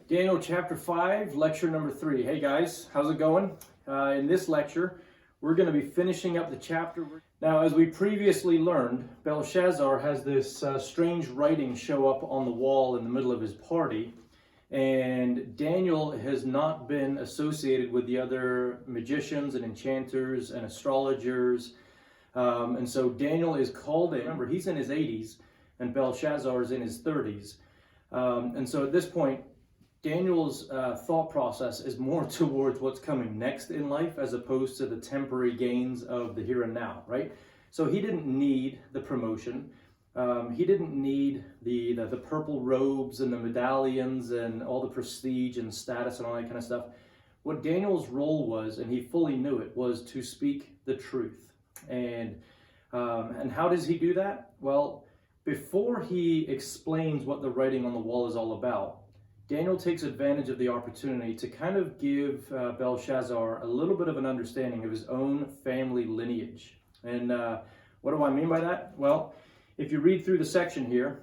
Daniel chapter 5, lecture number 3. Hey guys, how's it going? In this lecture, we're going to be finishing up the chapter. Now, as we previously learned, Belshazzar has this strange writing show up on the wall in the middle of his party, and Daniel has not been associated with the other magicians and enchanters and astrologers, and so Daniel is called in. Remember, he's in his 80s, and Belshazzar is in his 30s, and so at this point, Daniel's thought process is more towards what's coming next in life as opposed to the temporary gains of the here and now, right? So he didn't need the promotion. He didn't need the purple robes and the medallions and all the prestige and status and all that kind of stuff. What Daniel's role was, and he fully knew it, was to speak the truth. And how does he do that? Well, before he explains what the writing on the wall is all about, Daniel takes advantage of the opportunity to kind of give Belshazzar a little bit of an understanding of his own family lineage. And what do I mean by that? Well, if you read through the section here,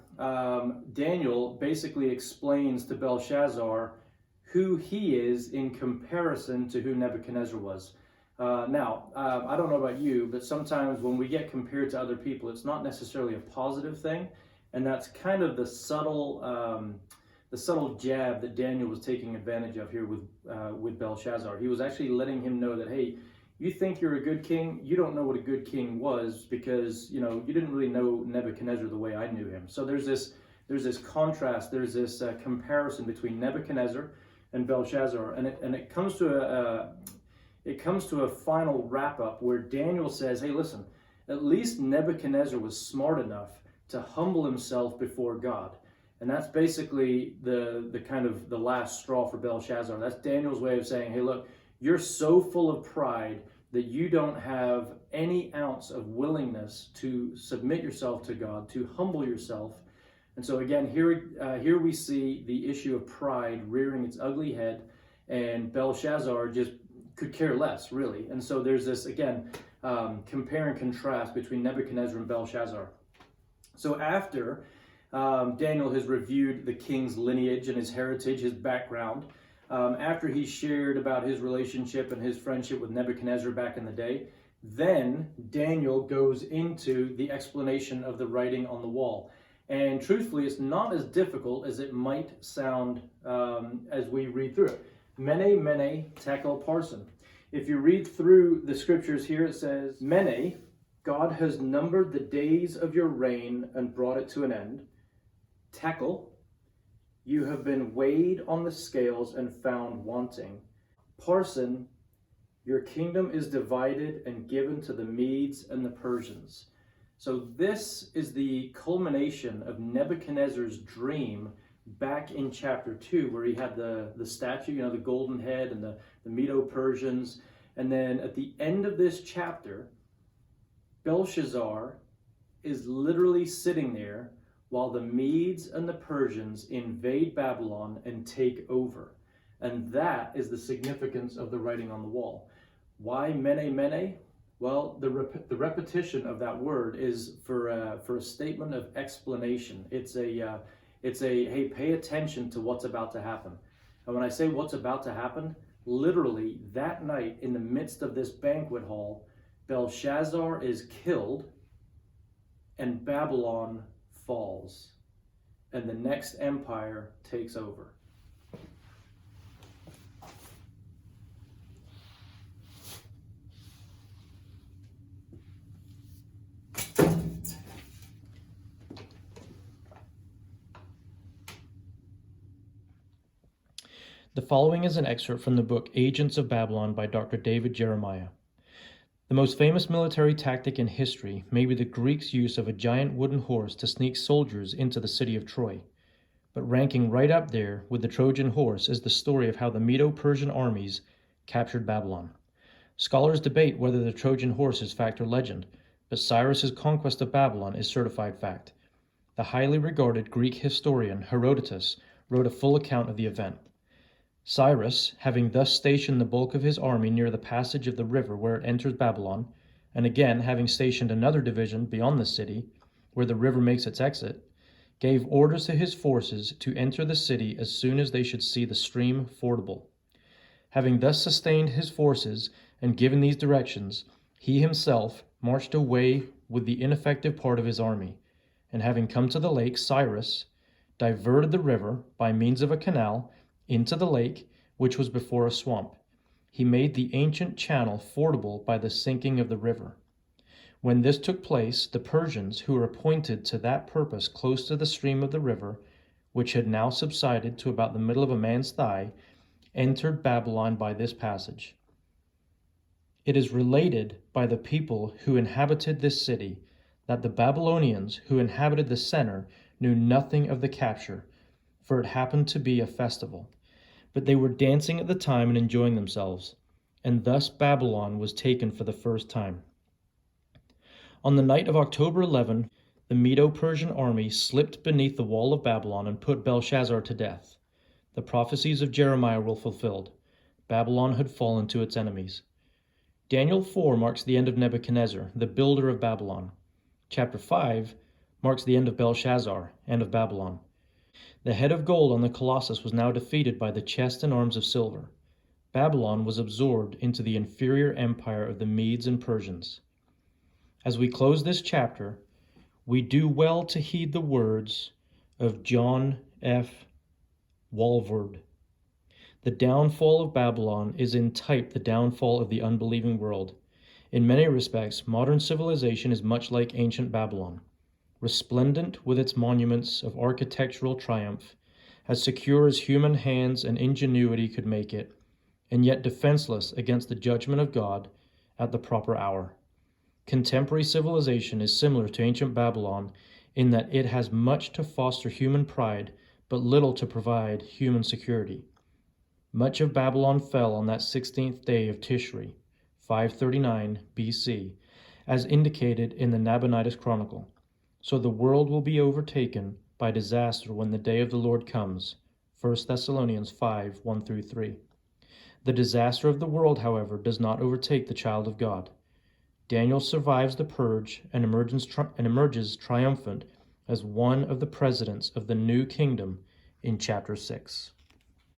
Daniel basically explains to Belshazzar who he is in comparison to who Nebuchadnezzar was. Now, I don't know about you, but sometimes when we get compared to other people, it's not necessarily a positive thing. And that's kind of the subtle jab that Daniel was taking advantage of here with Belshazzar. He was actually letting him know that, hey, you think you're a good king, you don't know what a good king was because, you didn't really know Nebuchadnezzar the way I knew him. So there's this contrast, there's this comparison between Nebuchadnezzar and Belshazzar, and it comes to a final wrap up where Daniel says, hey, listen, at least Nebuchadnezzar was smart enough to humble himself before God. And that's basically the kind of the last straw for Belshazzar. That's Daniel's way of saying, hey, look, you're so full of pride that you don't have any ounce of willingness to submit yourself to God, to humble yourself. And so again, here we see the issue of pride rearing its ugly head, and Belshazzar just could care less, really. And so there's this, again, compare and contrast between Nebuchadnezzar and Belshazzar. So after Daniel has reviewed the king's lineage and his heritage, his background, after he shared about his relationship and his friendship with Nebuchadnezzar back in the day, then Daniel goes into the explanation of the writing on the wall. And truthfully, it's not as difficult as it might sound as we read through it. Mene, mene, tekel, parsin. If you read through the scriptures here, it says, Mene, God has numbered the days of your reign and brought it to an end. Tekel, you have been weighed on the scales and found wanting. Parsin, your kingdom is divided and given to the Medes and the Persians. So this is the culmination of Nebuchadnezzar's dream back in chapter 2, where he had the statue, the golden head and the Medo-Persians. And then at the end of this chapter, Belshazzar is literally sitting there while the Medes and the Persians invade Babylon and take over. And that is the significance of the writing on the wall. Why mene mene? Well, the repetition of that word is for a statement of explanation. It's a hey, pay attention to what's about to happen. And when I say what's about to happen, literally that night in the midst of this banquet hall, Belshazzar is killed and Babylon falls, and the next empire takes over. The following is an excerpt from the book Agents of Babylon by Dr. David Jeremiah. The most famous military tactic in history may be the Greeks' use of a giant wooden horse to sneak soldiers into the city of Troy. But ranking right up there with the Trojan horse is the story of how the Medo-Persian armies captured Babylon. Scholars debate whether the Trojan horse is fact or legend, but Cyrus's conquest of Babylon is certified fact. The highly regarded Greek historian Herodotus wrote a full account of the event. Cyrus, having thus stationed the bulk of his army near the passage of the river where it enters Babylon, and again having stationed another division beyond the city, where the river makes its exit, gave orders to his forces to enter the city as soon as they should see the stream fordable. Having thus sustained his forces and given these directions, he himself marched away with the ineffective part of his army, and having come to the lake Cyrus, diverted the river by means of a canal into the lake, which was before a swamp. He made the ancient channel fordable by the sinking of the river. When this took place, the Persians, who were appointed to that purpose close to the stream of the river, which had now subsided to about the middle of a man's thigh, entered Babylon by this passage. It is related by the people who inhabited this city that the Babylonians who inhabited the center knew nothing of the capture, for it happened to be a festival. But they were dancing at the time and enjoying themselves, and thus Babylon was taken for the first time. On the night of October 11, the Medo-Persian army slipped beneath the wall of Babylon and put Belshazzar to death. The prophecies of Jeremiah were fulfilled. Babylon had fallen to its enemies. Daniel 4 marks the end of Nebuchadnezzar, the builder of Babylon. Chapter 5 marks the end of Belshazzar and of Babylon. The head of gold on the Colossus was now defeated by the chest and arms of silver. Babylon was absorbed into the inferior empire of the Medes and Persians. As we close this chapter, we do well to heed the words of John F. Walvoord. The downfall of Babylon is in type the downfall of the unbelieving world. In many respects, modern civilization is much like ancient Babylon, resplendent with its monuments of architectural triumph, as secure as human hands and ingenuity could make it, and yet defenseless against the judgment of God at the proper hour. Contemporary civilization is similar to ancient Babylon in that it has much to foster human pride, but little to provide human security. Much of Babylon fell on that 16th day of Tishri, 539 BC, as indicated in the Nabonidus Chronicle. So the world will be overtaken by disaster when the day of the Lord comes. 1 Thessalonians 5, 1-3. The disaster of the world, however, does not overtake the child of God. Daniel survives the purge and emerges triumphant as one of the presidents of the new kingdom in chapter 6.